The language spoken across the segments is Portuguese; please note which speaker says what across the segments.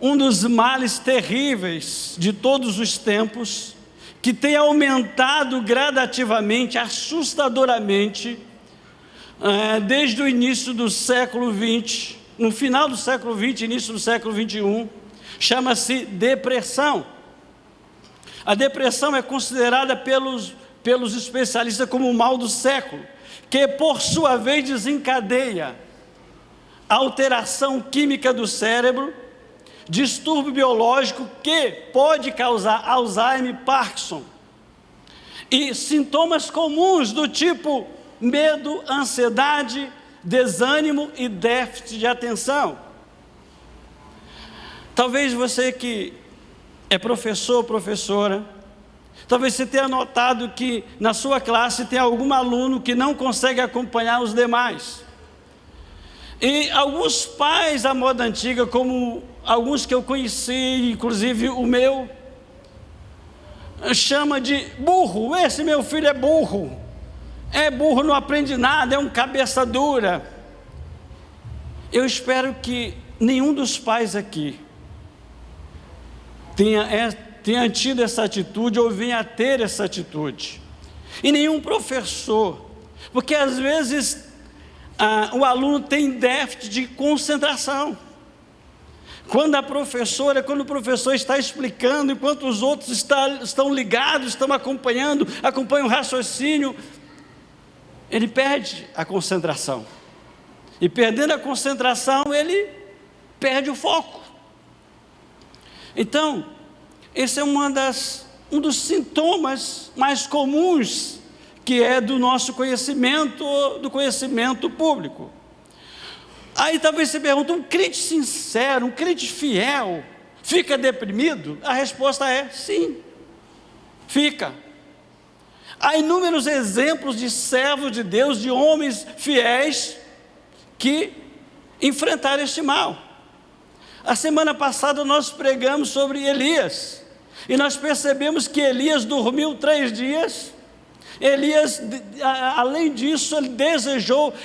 Speaker 1: um dos males terríveis de todos os tempos, que tem aumentado gradativamente, assustadoramente, desde o início do século XX, no final do século XX, início do século XXI, chama-se depressão. A depressão é considerada pelos especialistas como o mal do século, que por sua vez desencadeia alteração química do cérebro, distúrbio biológico que pode causar Alzheimer, Parkinson, e sintomas comuns do tipo medo, ansiedade, desânimo e déficit de atenção. Talvez você que é professor ou professora, talvez você tenha notado que na sua classe tem algum aluno que não consegue acompanhar os demais. E alguns pais à moda antiga, como alguns que eu conheci, inclusive o meu, chama de burro. Esse meu filho é burro, não aprende nada, é um cabeça dura. Eu espero que nenhum dos pais aqui tenha tido essa atitude ou venha a ter essa atitude, e nenhum professor, porque às vezes o aluno tem déficit de concentração. Quando o professor está explicando, enquanto os outros estão ligados, estão acompanham o raciocínio, ele perde a concentração, e perdendo a concentração, ele perde o foco. Então, esse é um dos sintomas mais comuns, que é do nosso conhecimento, do conhecimento público. Aí talvez você pergunte, um crente sincero, um crente fiel, fica deprimido? A resposta é sim, fica. Há inúmeros exemplos de servos de Deus, de homens fiéis, que enfrentaram este mal. A semana passada nós pregamos sobre Elias, e nós percebemos que Elias dormiu 3 dias, Elias, além disso,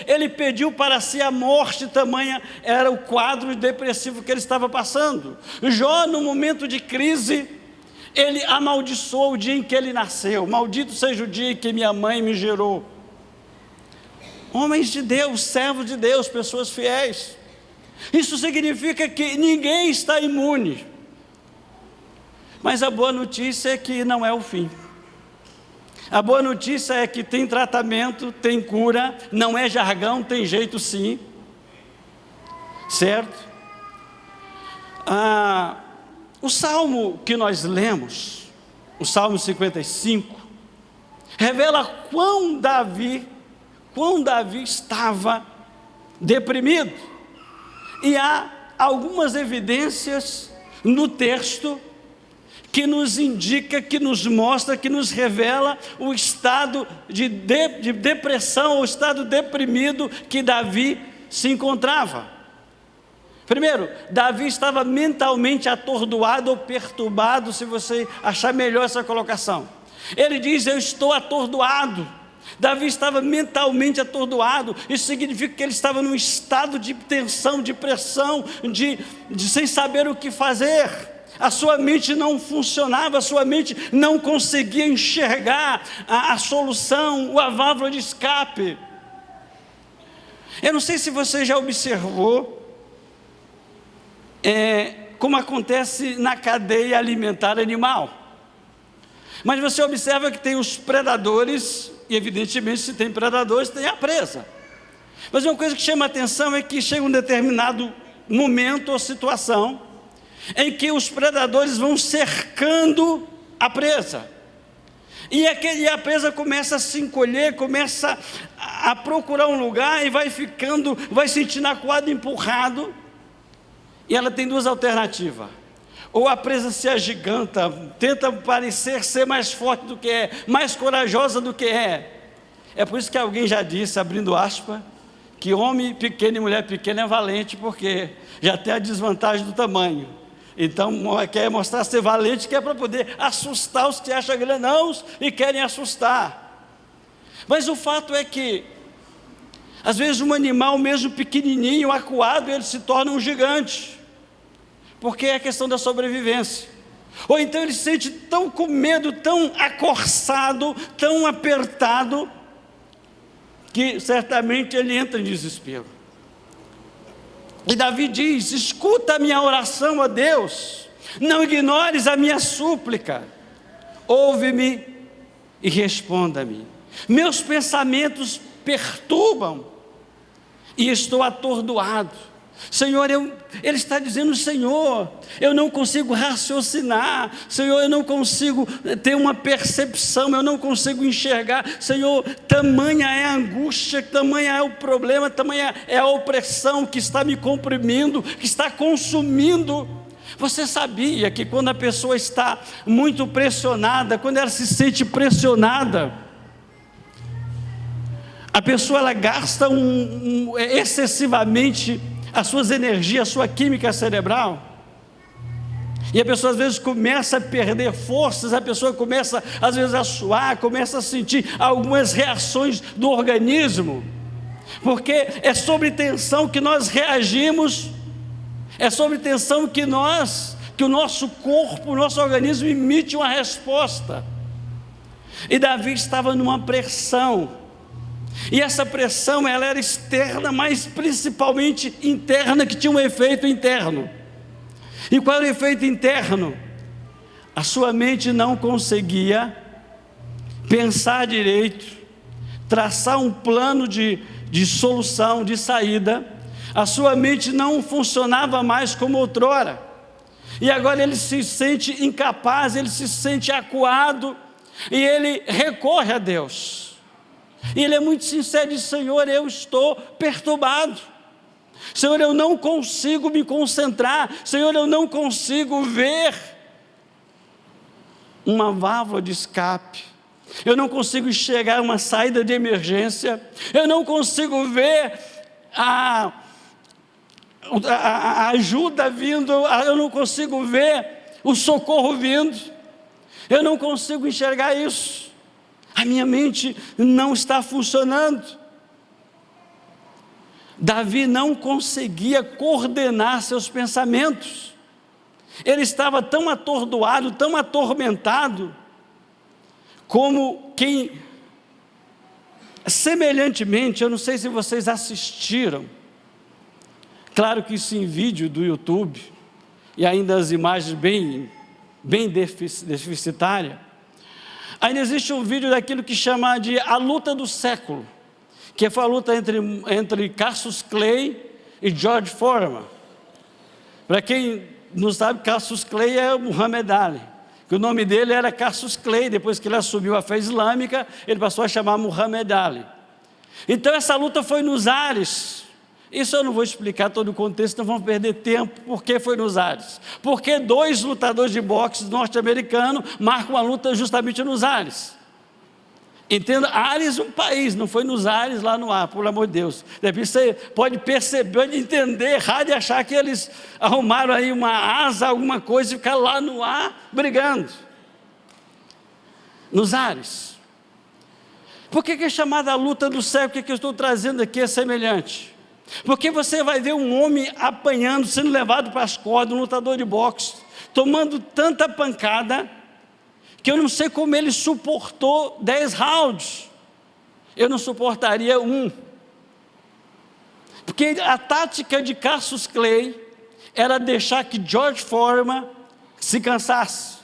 Speaker 1: ele pediu para si a morte, tamanha era o quadro depressivo que ele estava passando. Jó, no momento de crise, ele amaldiçoou o dia em que ele nasceu. Maldito seja o dia em que minha mãe me gerou. Homens de Deus, servos de Deus, pessoas fiéis. Isso significa que ninguém está imune, mas a boa notícia é que não é o fim. A boa notícia é que tem tratamento, tem cura, não é jargão, tem jeito sim, certo? O salmo que nós lemos, o Salmo 55, revela quão Davi estava deprimido, e há algumas evidências no texto que nos indica, que nos mostra, que nos revela o estado de depressão, o estado deprimido que Davi se encontrava. Primeiro, Davi estava mentalmente atordoado ou perturbado, se você achar melhor essa colocação. Ele diz, eu estou atordoado. Davi estava mentalmente atordoado. Isso significa que ele estava num estado de tensão, de pressão, de sem saber o que fazer. A sua mente não funcionava, a sua mente não conseguia enxergar a solução, a válvula de escape. Eu não sei se você já observou como acontece na cadeia alimentar animal, mas você observa que tem os predadores, e evidentemente se tem predadores, tem a presa. Mas uma coisa que chama a atenção é que chega um determinado momento ou situação em que os predadores vão cercando a presa, e a presa começa a se encolher, começa a procurar um lugar, e vai sentindo acuado, empurrado, e ela tem 2 alternativas: ou a presa se agiganta, tenta parecer ser mais forte do que é, mais corajosa do que é. É por isso que alguém já disse, abrindo aspas, que homem pequeno e mulher pequena é valente, porque já tem a desvantagem do tamanho. Então quer mostrar ser valente, que é para poder assustar os que acham grandãos e querem assustar. Mas o fato é que às vezes um animal mesmo pequenininho, acuado, ele se torna um gigante. porque é a questão da sobrevivência. Ou então ele se sente tão com medo, tão acorçado, tão apertado, que certamente ele entra em desespero. E Davi diz: escuta a minha oração, ó Deus, não ignores a minha súplica, ouve-me e responda-me. Meus pensamentos perturbam e estou atordoado. Senhor, ele está dizendo: Senhor, eu não consigo raciocinar, Senhor, eu não consigo ter uma percepção, eu não consigo enxergar, Senhor, tamanha é a angústia, tamanha é o problema, tamanha é a opressão que está me comprimindo, que está consumindo. Você sabia que quando a pessoa está muito pressionada, quando ela se sente pressionada, a pessoa ela gasta excessivamente as suas energias, a sua química cerebral, e a pessoa às vezes começa a perder forças, a pessoa começa às vezes a suar, começa a sentir algumas reações do organismo, porque é sob tensão que nós reagimos, é sob tensão que o nosso corpo, o nosso organismo emite uma resposta. E Davi estava numa pressão, e essa pressão ela era externa, mas principalmente interna, que tinha um efeito interno. E qual era o efeito interno? A sua mente não conseguia pensar direito, traçar um plano de solução, de saída. A sua mente não funcionava mais como outrora, e agora ele se sente incapaz, ele se sente acuado, e ele recorre a Deus. E ele é muito sincero, diz: Senhor, eu estou perturbado, Senhor, eu não consigo me concentrar, Senhor, eu não consigo ver uma válvula de escape, eu não consigo enxergar uma saída de emergência, eu não consigo ver a ajuda vindo, eu não consigo ver o socorro vindo, eu não consigo enxergar isso. A minha mente não está funcionando. Davi não conseguia coordenar seus pensamentos. Ele estava tão atordoado, tão atormentado, como quem, semelhantemente, eu não sei se vocês assistiram, claro que isso em vídeo do YouTube, e ainda as imagens bem deficitárias. Ainda existe um vídeo daquilo que chama de a luta do século, que foi a luta entre Cassius Clay e George Foreman. Para quem não sabe, Cassius Clay é o Muhammad Ali, que o nome dele era Cassius Clay. Depois que ele assumiu a fé islâmica, ele passou a chamar Muhammad Ali. Então essa luta foi nos ares. Isso eu não vou explicar todo o contexto, não vamos perder tempo. Por que foi nos ares? Porque dois lutadores de boxe norte-americanos marcam a luta justamente nos ares. Entenda, Ares um país, não foi nos ares lá no ar, pelo amor de Deus. Depois você pode perceber, pode entender errado e achar que eles arrumaram aí uma asa, alguma coisa, e ficaram lá no ar brigando. Nos ares. Por que é chamada a luta do século? O que eu estou trazendo aqui é semelhante. Porque você vai ver um homem apanhando, sendo levado para as cordas, um lutador de boxe, tomando tanta pancada, que eu não sei como ele suportou 10 rounds. Eu não suportaria um. Porque a tática de Cassius Clay era deixar que George Foreman se cansasse.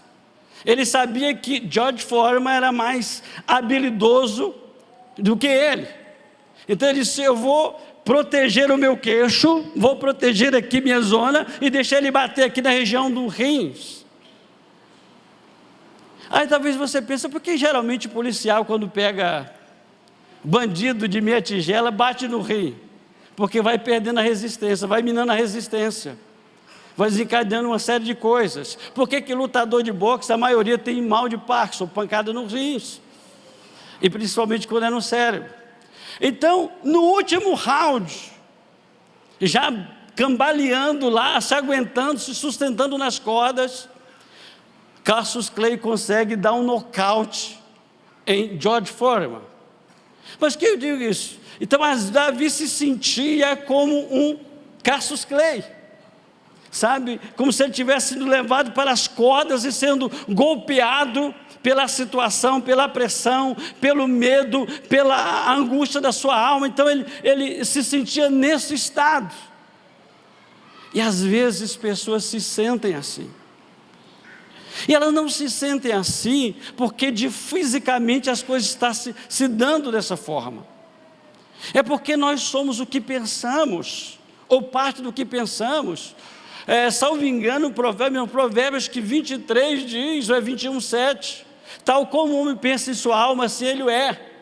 Speaker 1: Ele sabia que George Foreman era mais habilidoso do que ele. Então ele disse: eu vou proteger o meu queixo, vou proteger aqui minha zona e deixar ele bater aqui na região do rins. Aí talvez você pense: por que geralmente o policial, quando pega bandido de meia tigela, bate no rim? Porque vai perdendo a resistência, vai minando a resistência, vai desencadeando uma série de coisas. Por que lutador de boxe, a maioria tem mal de Parkinson, pancada nos rins, e principalmente quando é no cérebro? Então, no último round, já cambaleando lá, se aguentando, se sustentando nas cordas, Cassius Clay consegue dar um nocaute em George Foreman. Mas que eu digo isso? Então, mas Davi se sentia como um Cassius Clay, sabe, como se ele tivesse sido levado para as cordas e sendo golpeado pela situação, pela pressão, pelo medo, pela angústia da sua alma. Então ele se sentia nesse estado. E às vezes pessoas se sentem assim. E elas não se sentem assim porque fisicamente as coisas estão se dando dessa forma. É porque nós somos o que pensamos, ou parte do que pensamos. Salvo engano, Provérbios que 23 diz, ou é 21:7, tal como o homem pensa em sua alma, assim ele é.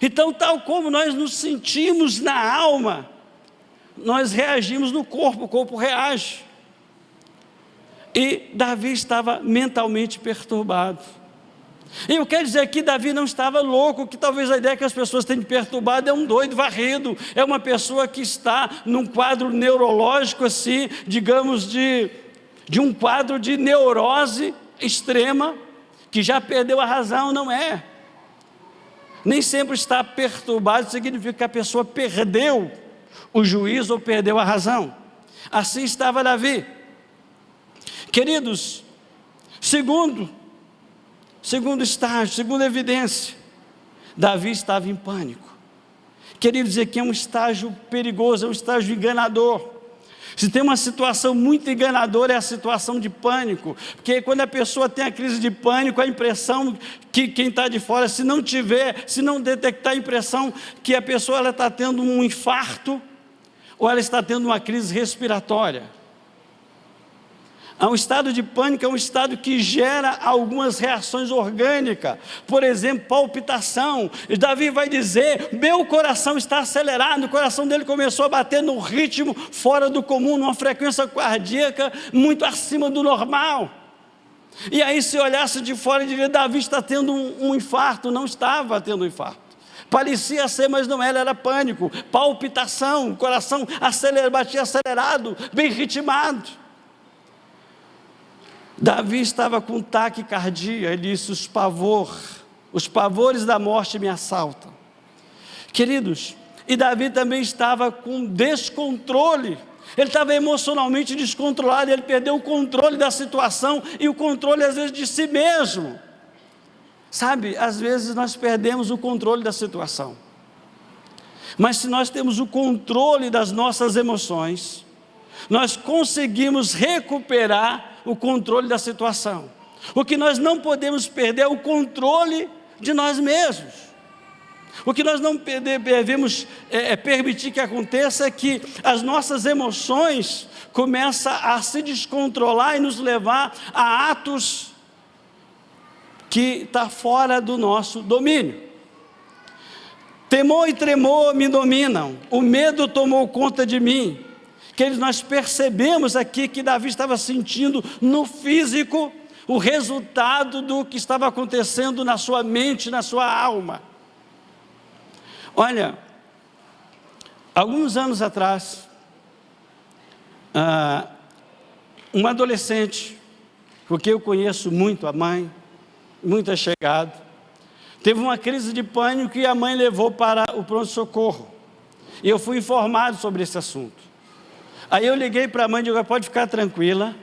Speaker 1: Então, tal como nós nos sentimos na alma, nós reagimos no corpo, o corpo reage. E Davi estava mentalmente perturbado. E eu quero dizer que Davi não estava louco, que talvez a ideia que as pessoas têm de perturbado é um doido varrido, é uma pessoa que está num quadro neurológico assim, digamos de um quadro de neurose extrema, que já perdeu a razão. Não é. Nem sempre estar perturbado significa que a pessoa perdeu o juízo ou perdeu a razão. Assim estava Davi. Queridos, segundo estágio, segunda evidência, Davi estava em pânico. Queridos, aqui é um estágio perigoso, é um estágio enganador. Se tem uma situação muito enganadora, é a situação de pânico, porque quando a pessoa tem a crise de pânico, a impressão que quem está de fora, se não detectar a impressão que a pessoa está tendo um infarto, ou ela está tendo uma crise respiratória. Um estado de pânico é um estado que gera algumas reações orgânicas, por exemplo, palpitação. E Davi vai dizer: meu coração está acelerado. O coração dele começou a bater num ritmo fora do comum, numa frequência cardíaca muito acima do normal. E aí, se olhasse de fora, diria: Davi está tendo um infarto. Não estava tendo um infarto. Parecia ser, mas não era pânico, palpitação, o coração batia acelerado, bem ritmado. Davi estava com taquicardia. Ele disse: os pavores da morte me assaltam. Queridos, e Davi também estava com descontrole. Ele estava emocionalmente descontrolado. Ele perdeu o controle da situação e o controle às vezes de si mesmo. Sabe, às vezes nós perdemos o controle da situação, mas se nós temos o controle das nossas emoções, nós conseguimos recuperar o controle da situação. O que nós não podemos perder é o controle de nós mesmos. O que nós não devemos permitir que aconteça é que as nossas emoções começam a se descontrolar e nos levar a atos que estão fora do nosso domínio. Temor e tremor me dominam, o medo tomou conta de mim. Queridos, nós percebemos aqui que Davi estava sentindo no físico o resultado do que estava acontecendo na sua mente, na sua alma. Olha, alguns anos atrás, um adolescente, porque eu conheço muito a mãe, muito achegado, teve uma crise de pânico e a mãe levou para o pronto-socorro. E eu fui informado sobre esse assunto. Aí eu liguei para a mãe e digo: pode ficar tranquila,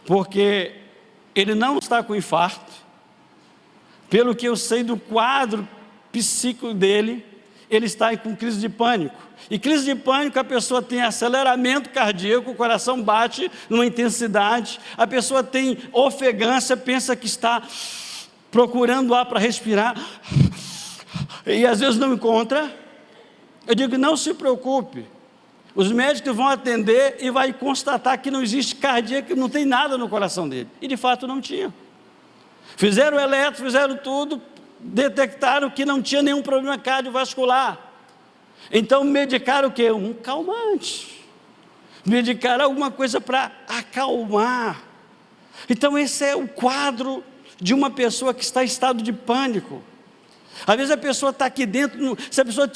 Speaker 1: porque ele não está com infarto. Pelo que eu sei do quadro psíquico dele, ele está com crise de pânico. E crise de pânico, a pessoa tem aceleramento cardíaco, o coração bate numa intensidade, a pessoa tem ofegância, pensa que está procurando ar para respirar, e às vezes não encontra. Eu digo: não se preocupe, os médicos vão atender e vai constatar que não existe cardíaco, não tem nada no coração dele. E de fato não tinha. Fizeram o eletro, fizeram tudo, detectaram que não tinha nenhum problema cardiovascular. Então medicaram o quê? Um calmante. Medicaram alguma coisa para acalmar. Então esse é o quadro de uma pessoa que está em estado de pânico. Às vezes a pessoa está aqui dentro, se a pessoa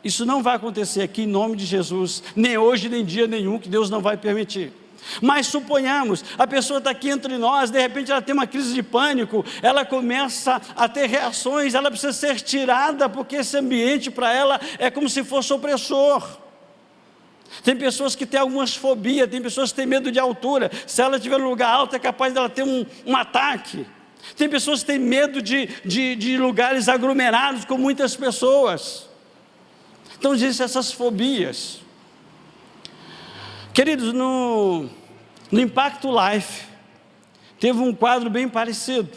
Speaker 1: isso não vai acontecer aqui em nome de Jesus, nem hoje, nem dia nenhum, que Deus não vai permitir. Mas suponhamos, a pessoa está aqui entre nós, de repente ela tem uma crise de pânico, ela começa a ter reações, ela precisa ser tirada, porque esse ambiente para ela é como se fosse opressor. Tem pessoas que têm algumas fobias, tem pessoas que têm medo de altura. Se ela estiver no lugar alto, é capaz dela ter um ataque. Tem pessoas que têm medo de lugares aglomerados com muitas pessoas. Então, existem essas fobias. Queridos, no Impacto Life, teve um quadro bem parecido.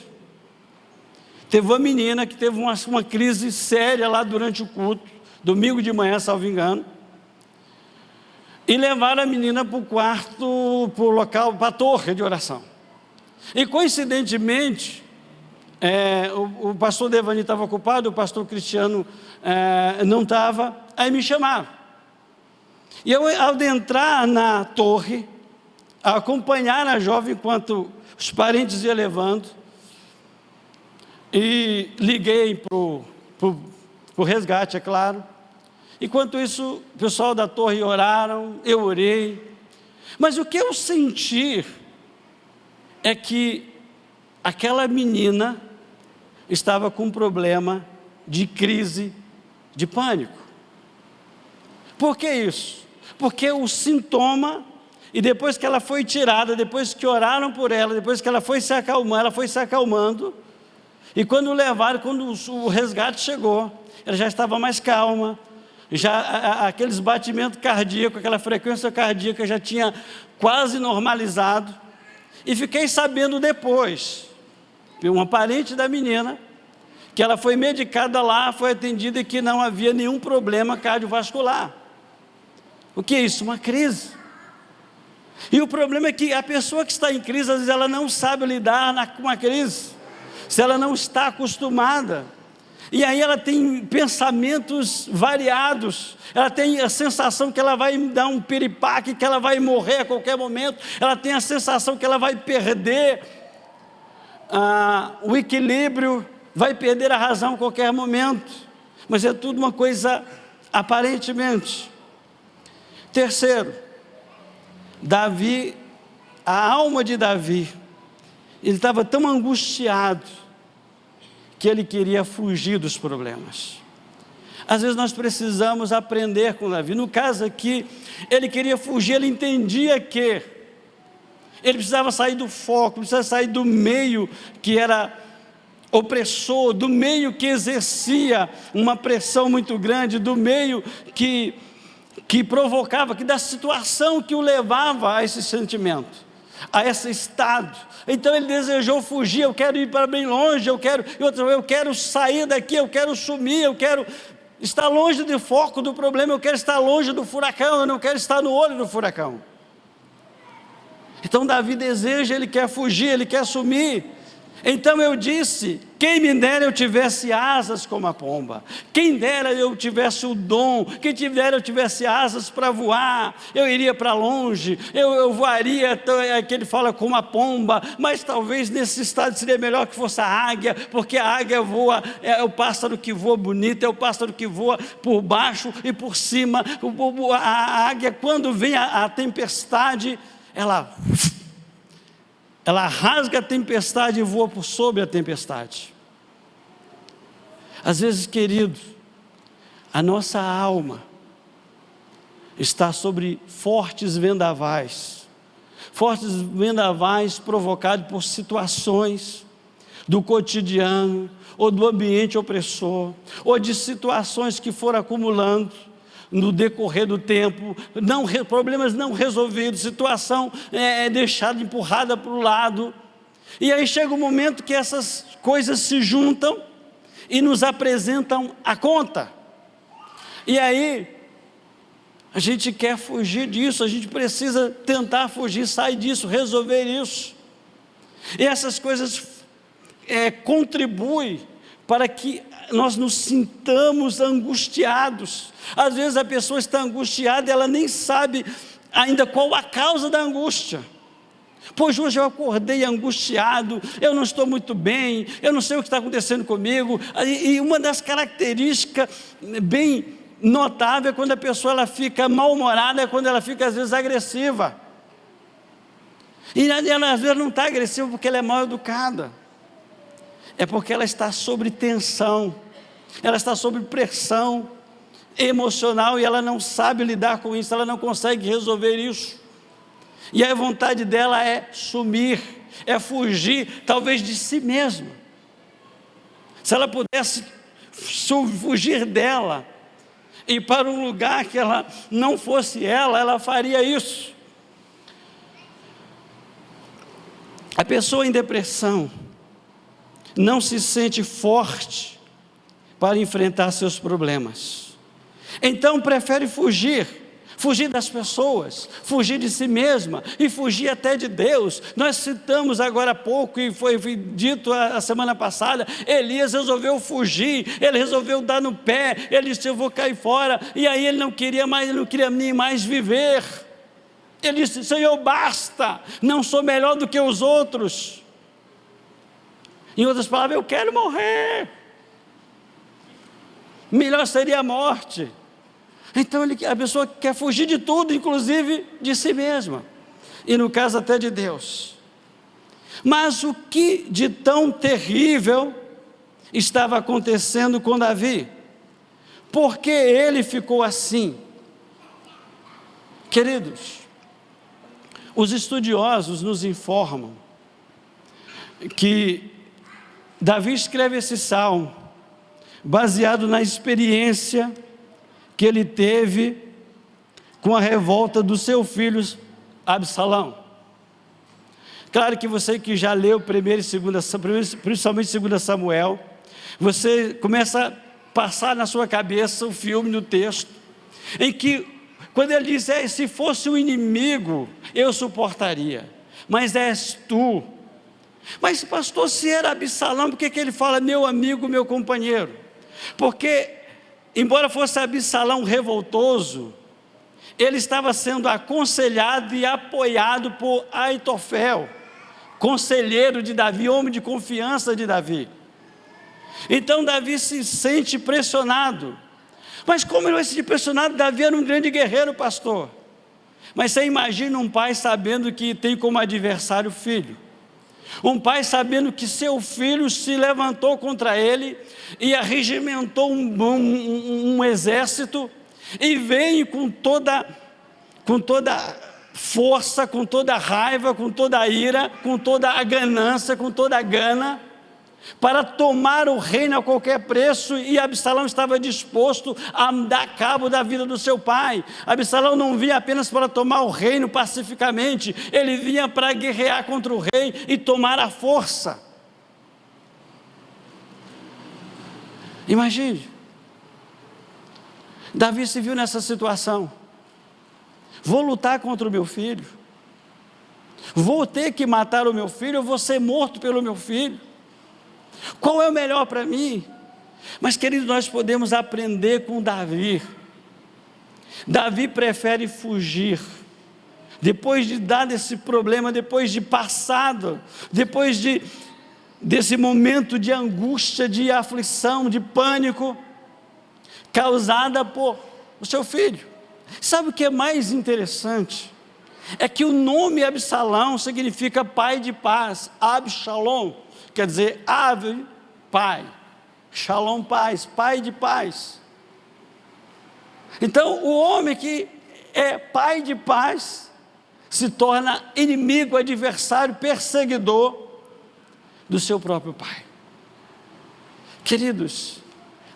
Speaker 1: Teve uma menina que teve uma crise séria lá durante o culto, domingo de manhã, salvo engano. E levaram a menina para o quarto, para o local, para a torre de oração. E coincidentemente, o pastor Devani estava ocupado, o pastor Cristiano não estava, aí me chamaram. E eu, ao adentrar na torre, a acompanhar a jovem enquanto os parentes iam levando, e liguei para o resgate, é claro. Enquanto isso, o pessoal da torre oraram, eu orei. Mas o que eu senti é que aquela menina estava com um problema de crise de pânico. Por que isso? Porque o sintoma, e depois que ela foi tirada, depois que oraram por ela, depois que ela foi se acalmando, e quando levaram, quando o resgate chegou, ela já estava mais calma, já aqueles batimentos cardíacos, aquela frequência cardíaca já tinha quase normalizado. E fiquei sabendo depois, de uma parente da menina, que ela foi medicada lá, foi atendida e que não havia nenhum problema cardiovascular. O que é isso? Uma crise. E o problema é que a pessoa que está em crise, às vezes ela não sabe lidar com a crise, se ela não está acostumada. E aí ela tem pensamentos variados, ela tem a sensação que ela vai dar um piripaque, que ela vai morrer a qualquer momento, ela tem a sensação que ela vai perder o equilíbrio, vai perder a razão a qualquer momento, mas é tudo uma coisa aparentemente. Terceiro, Davi, a alma de Davi, ele estava tão angustiado, que ele queria fugir dos problemas. Às vezes nós precisamos aprender com Davi. No caso aqui, ele queria fugir, ele entendia que ele precisava sair do foco, precisava sair do meio que era opressor, do meio que exercia uma pressão muito grande, do meio que provocava, da situação que o levava a esse sentimento, a esse estado. Então ele desejou fugir, eu quero ir para bem longe, eu quero sair daqui, eu quero sumir, eu quero estar longe do foco do problema, eu quero estar longe do furacão, eu não quero estar no olho do furacão. Então Davi deseja, ele quer fugir, ele quer sumir. Então eu disse, quem me dera eu tivesse asas como a pomba, quem dera eu tivesse o dom, quem dera eu tivesse asas para voar, eu iria para longe, eu voaria, que ele fala como a pomba, mas talvez nesse estado seria melhor que fosse a águia, porque a águia voa, é o pássaro que voa bonito, é o pássaro que voa por baixo e por cima. A águia, quando vem a tempestade, ela rasga a tempestade e voa por sobre a tempestade. Às vezes, querido, a nossa alma está sobre fortes vendavais provocados por situações do cotidiano, ou do ambiente opressor, ou de situações que foram acumulando no decorrer do tempo, problemas não resolvidos, situação deixada, empurrada para o lado, e aí chega um momento que essas coisas se juntam e nos apresentam a conta, e aí a gente quer fugir disso, a gente precisa tentar fugir, sair disso, resolver isso, e essas coisas contribuem para que nós nos sintamos angustiados. Às vezes a pessoa está angustiada e ela nem sabe ainda qual a causa da angústia. Pois hoje eu acordei angustiado, eu não estou muito bem, eu não sei o que está acontecendo comigo. E uma das características bem notável é quando a pessoa ela fica mal-humorada, é quando ela fica às vezes agressiva. E ela às vezes não está agressiva porque ela é mal educada. É porque ela está sob tensão, ela está sob pressão, emocional e ela não sabe lidar com isso, ela não consegue resolver isso. E a vontade dela é sumir, é fugir, talvez de si mesma. Se ela pudesse fugir dela e para um lugar que ela não fosse ela faria isso. A pessoa em depressão não se sente forte para enfrentar seus problemas. Então prefere fugir das pessoas, fugir de si mesma e fugir até de Deus. Nós citamos agora há pouco e foi dito a semana passada, Elias resolveu fugir, ele resolveu dar no pé, ele disse: eu vou cair fora, e aí ele não queria nem mais viver. Ele disse: Senhor, basta, não sou melhor do que os outros. Em outras palavras, eu quero morrer, melhor seria a morte. Então a pessoa quer fugir de tudo, inclusive de si mesma, e no caso até de Deus. Mas o que de tão terrível estava acontecendo com Davi? Por que ele ficou assim? Queridos, os estudiosos nos informam que Davi escreve esse salmo baseado na experiência que ele teve com a revolta do seu filho Absalão. Claro que você que já leu principalmente 2 Samuel, você começa a passar na sua cabeça o filme no texto, em que quando ele diz: se fosse um inimigo, eu suportaria, mas és tu. Mas pastor, se era Absalão, por que ele fala meu amigo, meu companheiro? Porque embora fosse Absalão revoltoso, ele estava sendo aconselhado e apoiado por Aitofel, conselheiro de Davi, homem de confiança de Davi. Então Davi se sente pressionado. Mas como ele vai se sentir pressionado? Davi era um grande guerreiro, pastor. Mas você imagina um pai sabendo que tem como adversário o filho. Um pai sabendo que seu filho se levantou contra ele e arregimentou um exército, e veio com toda força, com toda raiva, com toda a ira, com toda a ganância, com toda a gana, para tomar o reino a qualquer preço. E Absalão estava disposto a dar cabo da vida do seu pai. Absalão não vinha apenas para tomar o reino pacificamente, ele vinha para guerrear contra o rei e tomar a força. Imagine, Davi se viu nessa situação: vou lutar contra o meu filho, vou ter que matar o meu filho, eu vou ser morto pelo meu filho. Qual é o melhor para mim? Mas queridos, nós podemos aprender com Davi. Davi prefere fugir. Depois de dar esse problema, depois de passado, depois desse momento de angústia, de aflição, de pânico, causada por o seu filho. Sabe o que é mais interessante? É que o nome Absalão significa pai de paz. Absalom quer dizer ave, pai. Shalom, paz, pai de paz. Então o homem que é pai de paz se torna inimigo, adversário, perseguidor do seu próprio pai. Queridos,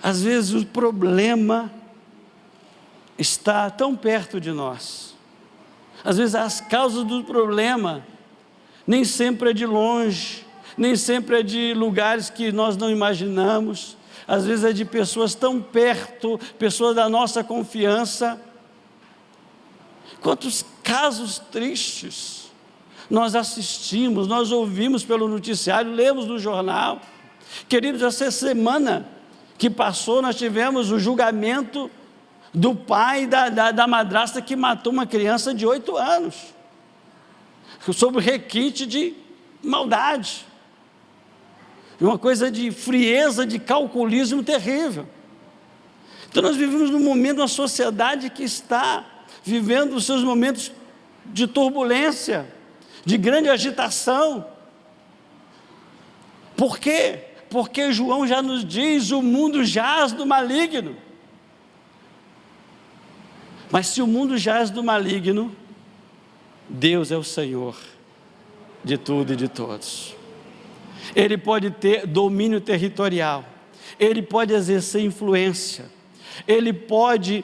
Speaker 1: às vezes o problema está tão perto de nós. Às vezes as causas do problema nem sempre é de longe, nem sempre é de lugares que nós não imaginamos. Às vezes é de pessoas tão perto, pessoas da nossa confiança. Quantos casos tristes nós assistimos, nós ouvimos pelo noticiário, lemos no jornal. Queridos, essa semana que passou, nós tivemos o julgamento do pai da madrasta que matou uma criança de 8 anos, sob requinte de maldade, uma coisa de frieza, de calculismo terrível. Então nós vivemos num momento, uma sociedade que está vivendo os seus momentos de turbulência, de grande agitação. Por quê? Porque João já nos diz: o mundo jaz do maligno. Mas se o mundo jaz do maligno, Deus é o Senhor de tudo e de todos. Ele pode ter domínio territorial, ele pode exercer influência, ele pode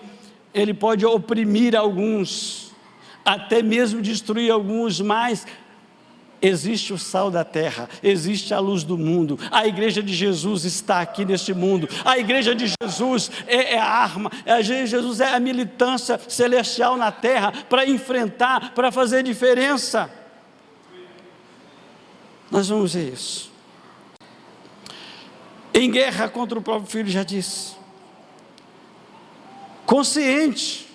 Speaker 1: oprimir alguns, até mesmo destruir alguns, mas existe o sal da terra, existe a luz do mundo. A igreja de Jesus está aqui neste mundo. A igreja de Jesus é a arma, a igreja de Jesus é a militância celestial na terra, para enfrentar, para fazer diferença. Nós vamos ver isso. Em guerra contra o próprio filho, já disse. Consciente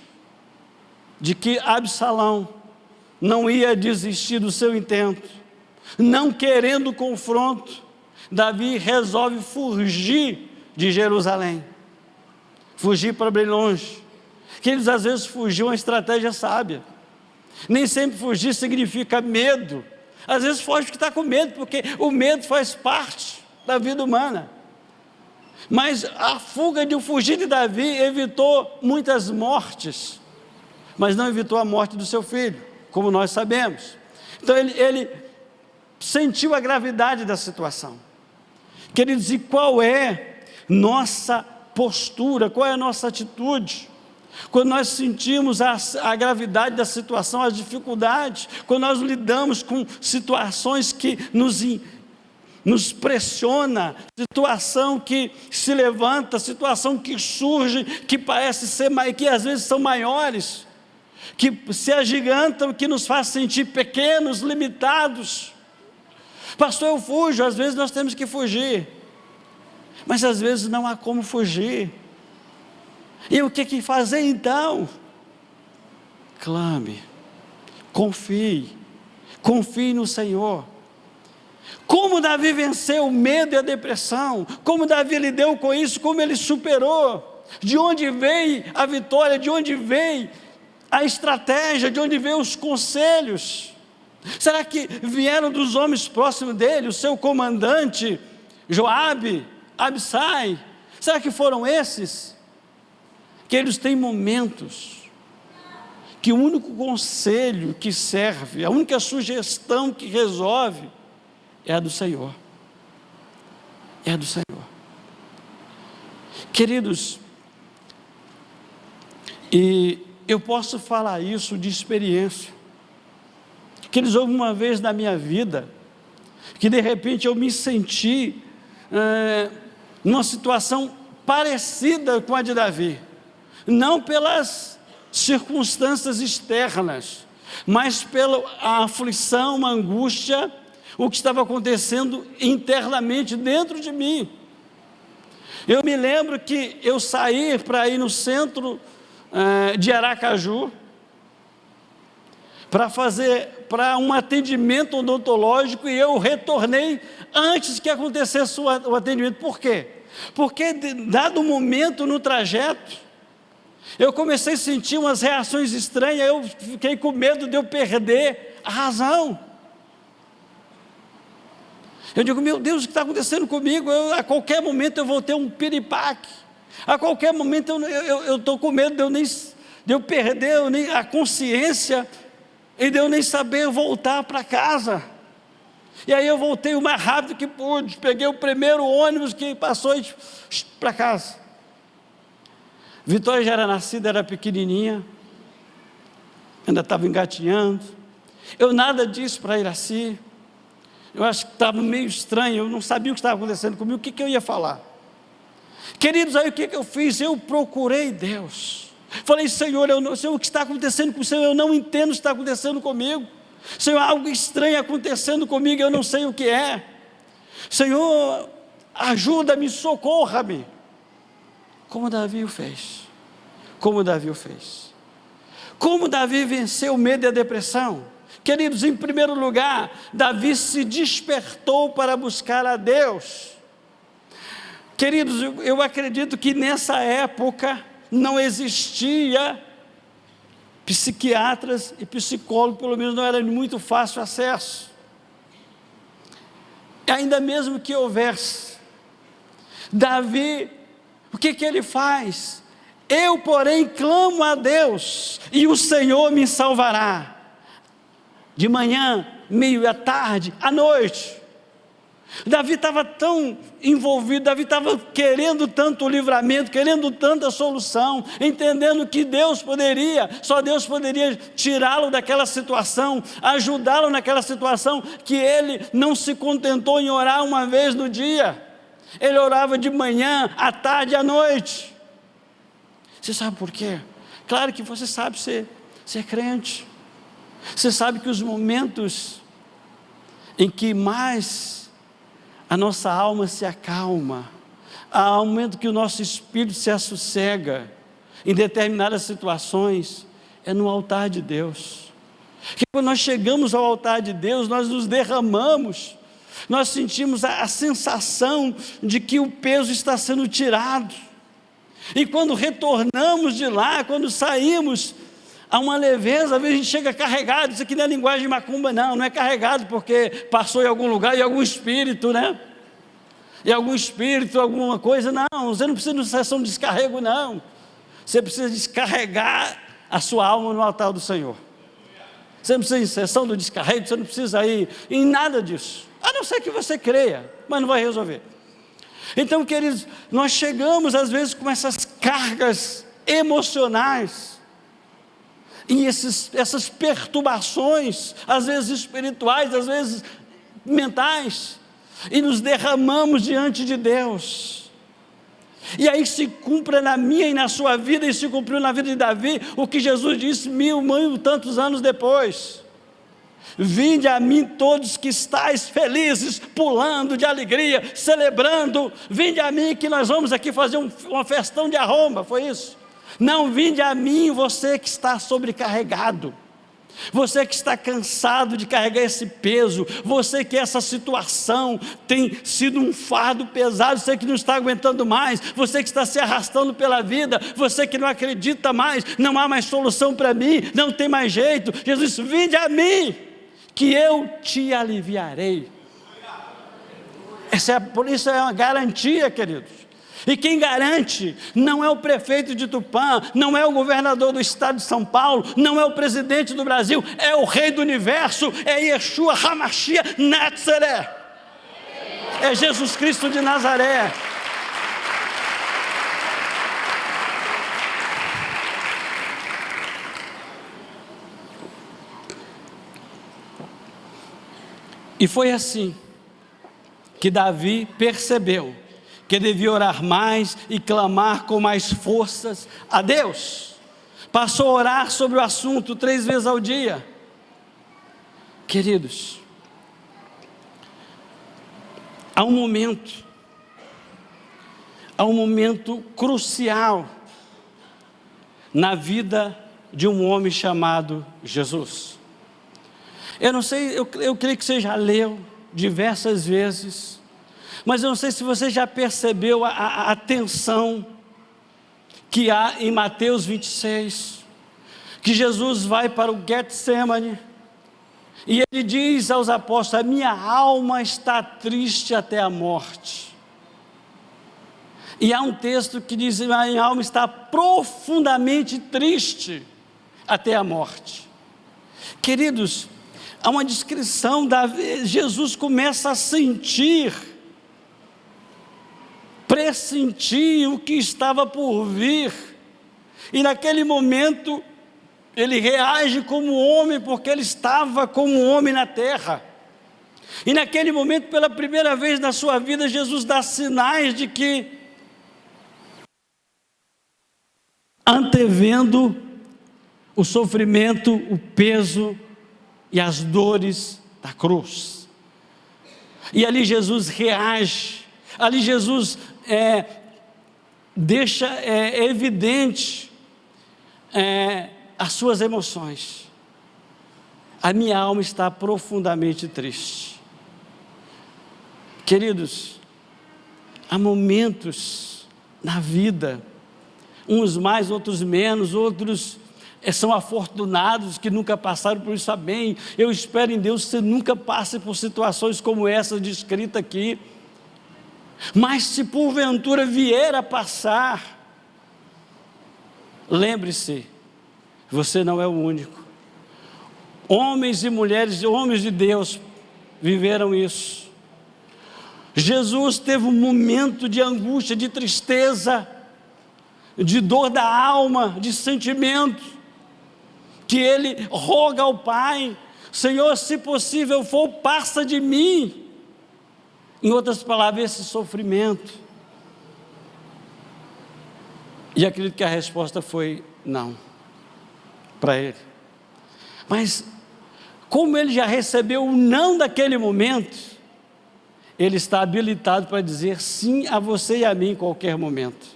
Speaker 1: de que Absalão não ia desistir do seu intento, não querendo confronto, Davi resolve fugir de Jerusalém, fugir para bem longe. Que eles às vezes fugir uma estratégia sábia. Nem sempre fugir significa medo. Às vezes foge porque está com medo, porque o medo faz parte da vida humana. Mas a fuga de fugir de Davi evitou muitas mortes, mas não evitou a morte do seu filho, como nós sabemos. Então ele sentiu a gravidade da situação. Queridos, e qual é nossa postura, qual é a nossa atitude? Quando nós sentimos a gravidade da situação, as dificuldades, quando nós lidamos com situações que nos pressiona, situação que se levanta, situação que surge, que parece ser, que às vezes são maiores, que se agigantam, que nos faz sentir pequenos, limitados. Pastor, eu fujo. Às vezes nós temos que fugir, mas às vezes não há como fugir. E o que fazer então? Clame, confie no Senhor. Como Davi venceu o medo e a depressão, como Davi lidou com isso, como ele superou, de onde veio a vitória, de onde veio a estratégia, de onde veio os conselhos? Será que vieram dos homens próximos dele, o seu comandante, Joabe, Absai? Será que foram esses? Que eles têm momentos que o único conselho que serve, a única sugestão que resolve, é a do Senhor. É a do Senhor. Queridos, e eu posso falar isso de experiência. Queridos, houve uma vez na minha vida que de repente eu me senti numa situação parecida com a de Davi, não pelas circunstâncias externas, mas pela aflição, a angústia, o que estava acontecendo internamente dentro de mim. Eu me lembro que eu saí para ir no centro de Aracaju, para um atendimento odontológico, e eu retornei antes que acontecesse o atendimento. Por quê? Porque dado um momento no trajeto, eu comecei a sentir umas reações estranhas, eu fiquei com medo de eu perder a razão. Eu digo, meu Deus, o que está acontecendo comigo? A qualquer momento eu vou ter um piripaque, a qualquer momento eu estou com medo de eu perder a consciência, e de eu nem saber voltar para casa. E aí eu voltei o mais rápido que pude, peguei o primeiro ônibus que passou e para casa. Vitória já era nascida, era pequenininha, ainda estava engatinhando. Eu nada disse para Iraci. Eu acho que estava meio estranho, eu não sabia o que estava acontecendo comigo, o que eu ia falar. Queridos, aí o que eu fiz? Eu procurei Deus. Falei, Senhor, Senhor, o que está acontecendo com o Senhor? Eu não entendo o que está acontecendo comigo. Senhor, algo estranho acontecendo comigo, eu não sei o que é. Senhor, ajuda-me, socorra-me. Como Davi o fez. Como Davi o fez. Como Davi venceu o medo e a depressão. Queridos, em primeiro lugar, Davi se despertou para buscar a Deus. Queridos, eu acredito que nessa época não existia psiquiatras e psicólogos, pelo menos não era de muito fácil acesso. Ainda mesmo que houvesse, Davi, o que ele faz? Eu, porém, clamo a Deus, e o Senhor me salvará. De manhã, meio à tarde, à noite. Davi estava tão envolvido, Davi estava querendo tanto o livramento, querendo tanta solução, entendendo que só Deus poderia tirá-lo daquela situação, ajudá-lo naquela situação, que ele não se contentou em orar uma vez no dia, ele orava de manhã, à tarde e à noite. Você sabe por quê? Claro que você sabe ser crente, você sabe que os momentos em que mais a nossa alma se acalma, há um momento que o nosso espírito se assossega em determinadas situações, é no altar de Deus. Que quando nós chegamos ao altar de Deus, nós nos derramamos, nós sentimos a sensação de que o peso está sendo tirado, e quando retornamos de lá, quando saímos, há uma leveza. Às vezes a gente chega carregado. Isso aqui não é linguagem de macumba, não é carregado porque passou em algum lugar, em algum espírito, né? Em algum espírito, alguma coisa. Não, você não precisa de uma sessão de descarrego, não. Você precisa descarregar a sua alma no altar do Senhor. Você não precisa de sessão do descarrego, você não precisa ir em nada disso, a não ser que você creia, mas não vai resolver. Então, queridos, nós chegamos às vezes com essas cargas emocionais, e essas perturbações, às vezes espirituais, às vezes mentais, e nos derramamos diante de Deus, e aí se cumpre na minha e na sua vida, e se cumpriu na vida de Davi, o que Jesus disse mil e tantos anos depois: vinde a mim todos que estáis felizes, pulando de alegria, celebrando, vinde a mim que nós vamos aqui fazer uma festão de arromba, foi isso? Não, vinde a mim você que está sobrecarregado, você que está cansado de carregar esse peso, você que essa situação tem sido um fardo pesado, você que não está aguentando mais, você que está se arrastando pela vida, você que não acredita mais, não há mais solução para mim, não tem mais jeito. Jesus disse: vinde a mim, que eu te aliviarei. Por isso é uma garantia, queridos. E quem garante não é o prefeito de Tupã, não é o governador do estado de São Paulo, não é o presidente do Brasil, é o rei do universo, é Yeshua HaMashiach Nazaré, é Jesus Cristo de Nazaré. E foi assim que Davi percebeu que devia orar mais e clamar com mais forças a Deus. Passou a orar sobre o assunto 3 vezes ao dia. Queridos, há um momento crucial na vida de um homem chamado Jesus. Eu não sei, eu creio que você já leu diversas vezes, mas eu não sei se você já percebeu a tensão que há em Mateus 26, que Jesus vai para o Getsemane, e ele diz aos apóstolos: a minha alma está triste até a morte. E há um texto que diz: a minha alma está profundamente triste até a morte. Queridos, há uma descrição, Jesus começa a pressentir o que estava por vir, e naquele momento ele reage como homem, porque ele estava como homem na terra, e naquele momento, pela primeira vez na sua vida, Jesus dá sinais de que, antevendo o sofrimento, o peso e as dores da cruz, e ali Jesus reage, ali Jesus deixa evidente as suas emoções. A minha alma está profundamente triste. Queridos, há momentos na vida, uns mais, outros menos, outros são afortunados que nunca passaram por isso, bem. Eu espero em Deus que você nunca passe por situações como essa descrita aqui, mas se porventura vier a passar, lembre-se, você não é o único. Homens e mulheres, homens de Deus, viveram isso. Jesus teve um momento de angústia, de tristeza, de dor da alma, de sentimento, que ele roga ao Pai: Senhor, se possível for, passa de mim. Em outras palavras, esse sofrimento. E acredito que a resposta foi não, para ele. Mas, como ele já recebeu o não daquele momento, ele está habilitado para dizer sim a você e a mim em qualquer momento,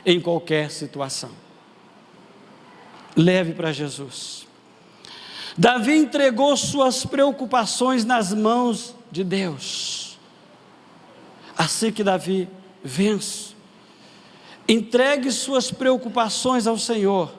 Speaker 1: em qualquer situação. Leve para Jesus. Davi entregou suas preocupações nas mãos de Deus. Assim que Davi vence, entregue suas preocupações ao Senhor,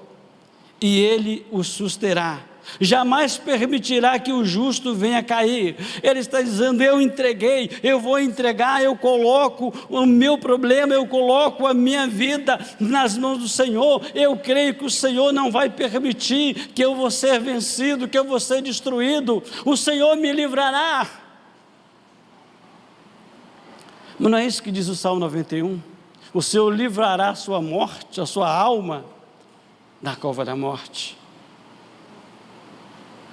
Speaker 1: e Ele os susterá. Jamais permitirá que o justo venha a cair. Ele está dizendo: eu entreguei, eu vou entregar, eu coloco o meu problema, eu coloco a minha vida nas mãos do Senhor. Eu creio que o Senhor não vai permitir que eu vou ser vencido, que eu vou ser destruído. O Senhor me livrará. Mas não é isso que diz o Salmo 91? O Senhor livrará a sua morte, a sua alma da cova da morte.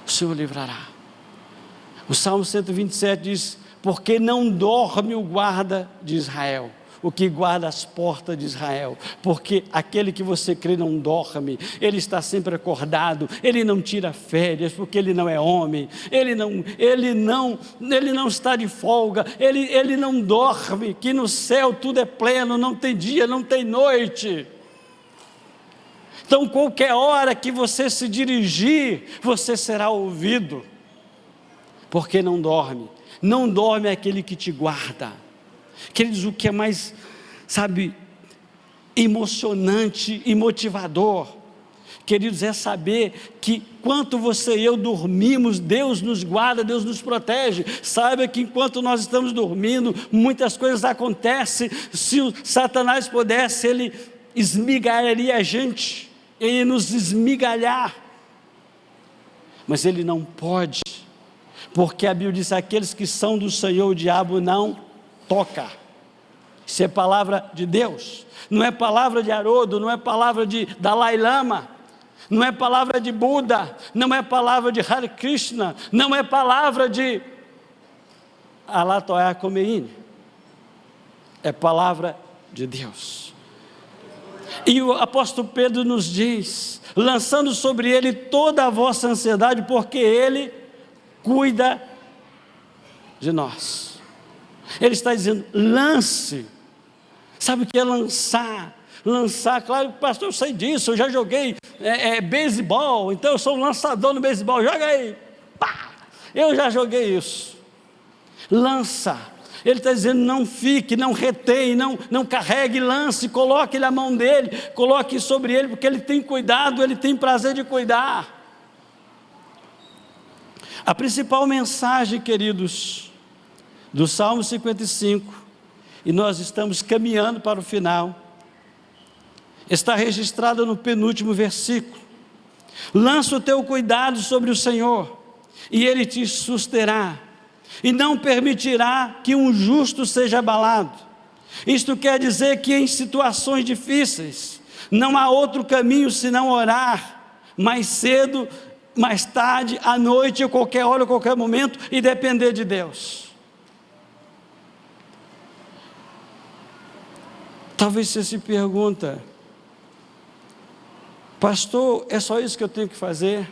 Speaker 1: O Senhor livrará. O Salmo 127 diz: porque não dorme o guarda de Israel, o que guarda as portas de Israel, porque aquele que você crê não dorme, ele está sempre acordado, ele não tira férias, porque ele não é homem, ele não está de folga, ele não dorme, que no céu tudo é pleno, não tem dia, não tem noite. Então, qualquer hora que você se dirigir, você será ouvido, porque não dorme. Não dorme aquele que te guarda. Queridos, o que é mais, emocionante e motivador, queridos, é saber que enquanto você e eu dormimos, Deus nos guarda, Deus nos protege. Saiba que enquanto nós estamos dormindo, muitas coisas acontecem. Se o Satanás pudesse, ele esmigalharia a gente, ele nos esmigalhar, mas ele não pode, porque a Bíblia diz: aqueles que são do Senhor, o diabo não toca. Isso é palavra de Deus, não é palavra de Haroldo, não é palavra de Dalai Lama, não é palavra de Buda, não é palavra de Hare Krishna, não é palavra de Alatoia Khomeini, é palavra de Deus. E o apóstolo Pedro nos diz: lançando sobre ele toda a vossa ansiedade, porque ele cuida de nós. Ele está dizendo: lance. Sabe o que é lançar? Lançar, claro, pastor, eu sei disso, eu já joguei beisebol, então eu sou um lançador no beisebol, joga aí, pá, eu já joguei isso. Lança. Ele está dizendo: não fique, não retém, não carregue, lance, coloque na mão dele, coloque sobre ele, porque ele tem cuidado, ele tem prazer de cuidar. A principal mensagem, queridos, do Salmo 55, e nós estamos caminhando para o final, está registrada no penúltimo versículo: lança o teu cuidado sobre o Senhor, e Ele te susterá, e não permitirá que um justo seja abalado. Isto quer dizer que em situações difíceis, não há outro caminho senão orar, mais cedo, mais tarde, à noite, a qualquer hora, a qualquer momento, e depender de Deus. Talvez você se pergunta: pastor, é só isso que eu tenho que fazer?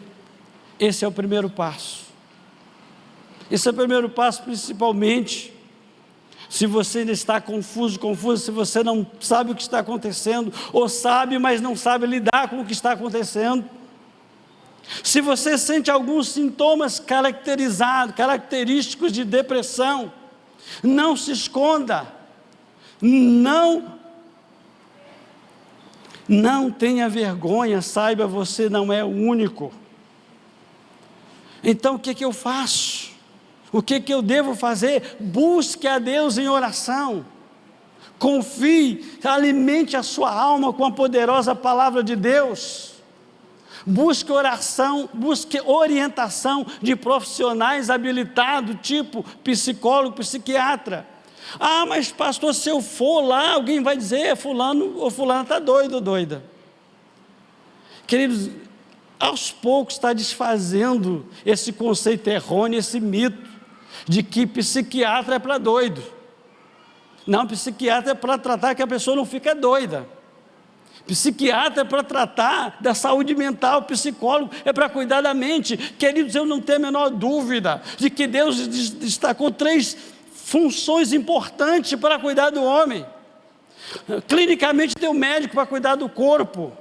Speaker 1: Esse é o primeiro passo. Esse é o primeiro passo, principalmente se você ainda está confuso, se você não sabe o que está acontecendo, ou sabe, mas não sabe lidar com o que está acontecendo. Se você sente alguns sintomas característicos de depressão, não se esconda, não tenha vergonha, saiba, você não é o único. Então o que eu faço? O que eu devo fazer? Busque a Deus em oração, Confie, alimente a sua alma com a poderosa palavra de Deus. Busque oração, busque orientação de profissionais habilitados, tipo psicólogo, psiquiatra. Ah, mas pastor, se eu for lá, alguém vai dizer, fulano ou fulana está doido ou doida. Queridos, aos poucos está desfazendo esse conceito errôneo, esse mito, de que psiquiatra é para doido. Não, psiquiatra é para tratar que a pessoa não fica doida. Psiquiatra é para tratar da saúde mental, psicólogo é para cuidar da mente. Queridos, eu não tenho a menor dúvida de que Deus destacou 3 funções importantes para cuidar do homem. Clinicamente tem um médico para cuidar do corpo,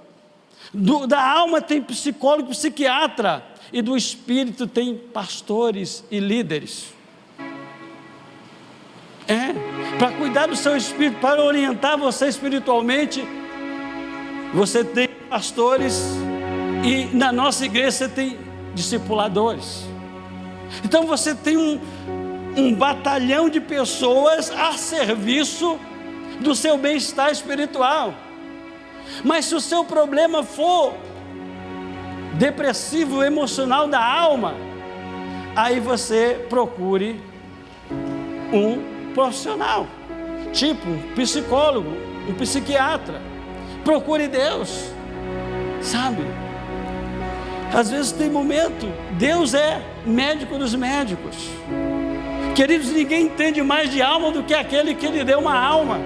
Speaker 1: da alma tem psicólogo, psiquiatra, e do espírito tem pastores e líderes. Para cuidar do seu espírito, para orientar você espiritualmente, você tem pastores, e na nossa igreja você tem discipuladores. Então você tem um batalhão de pessoas a serviço do seu bem-estar espiritual. Mas se o seu problema for depressivo, emocional da alma, aí você procure um profissional, tipo um psicólogo, um psiquiatra. Procure Deus, sabe? Às vezes tem momento, Deus é médico dos médicos. Queridos, ninguém entende mais de alma do que aquele que lhe deu uma alma.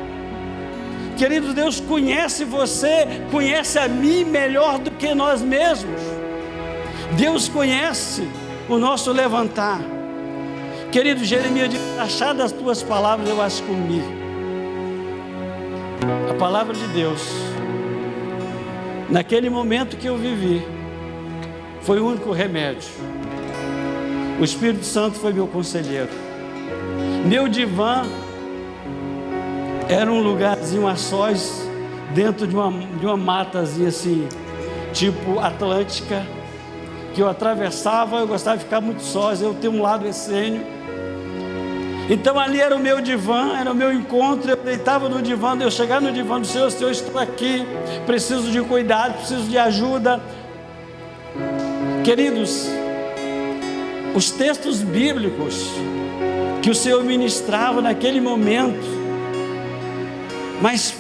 Speaker 1: Queridos, Deus conhece você, conhece a mim melhor do que nós mesmos. Deus conhece o nosso levantar. Querido, Jeremias diz: achar das tuas palavras eu as comi. A palavra de Deus, naquele momento que eu vivi, foi o único remédio. O Espírito Santo foi meu conselheiro. Meu divã era um lugarzinho a sós, dentro de uma matazinha assim, tipo Atlântica, que eu atravessava. Eu gostava de ficar muito sós, eu tenho um lado essênio. Então ali era o meu divã, era o meu encontro. Eu deitava no divã, eu chegava no divã do Senhor: Senhor, estou aqui, preciso de cuidado, preciso de ajuda. Queridos, os textos bíblicos que o Senhor ministrava naquele momento, mas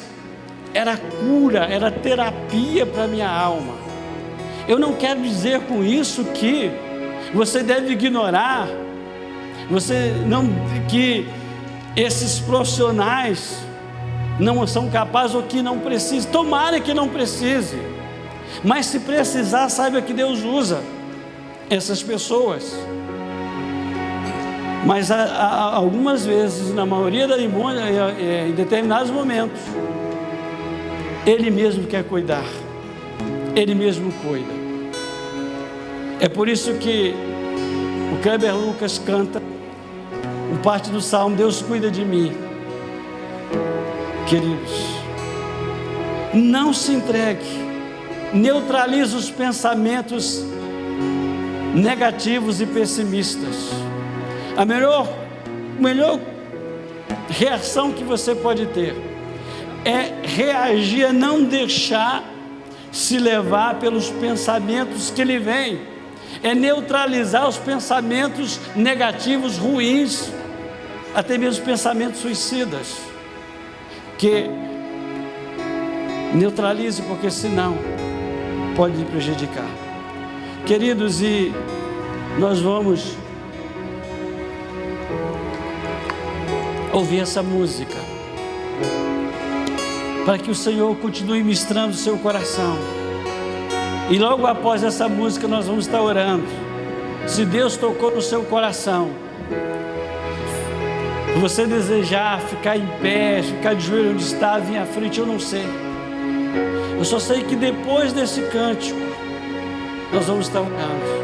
Speaker 1: era cura, era terapia para a minha alma. Eu não quero dizer com isso que você deve ignorar, que esses profissionais não são capazes ou que não precisam. Tomara que não precise, mas se precisar, saiba que Deus usa essas pessoas. Mas algumas vezes, na maioria das em determinados momentos, Ele mesmo quer cuidar, Ele mesmo cuida. É por isso que o Kleber Lucas canta em parte do Salmo: Deus cuida de mim. Queridos, não se entregue, neutralize os pensamentos negativos e pessimistas. A melhor reação que você pode ter é reagir, a não deixar se levar pelos pensamentos que lhe vêm, é neutralizar os pensamentos negativos, ruins, até mesmo pensamentos suicidas, que neutralize, porque senão pode lhe prejudicar. Queridos, e nós vamos ouvir essa música, para que o Senhor continue ministrando o seu coração. E logo após essa música nós vamos estar orando. Se Deus tocou no seu coração, se você desejar ficar em pé, ficar de joelho onde está, vir à frente, eu não sei. Eu só sei que depois desse cântico nós vamos estar orando.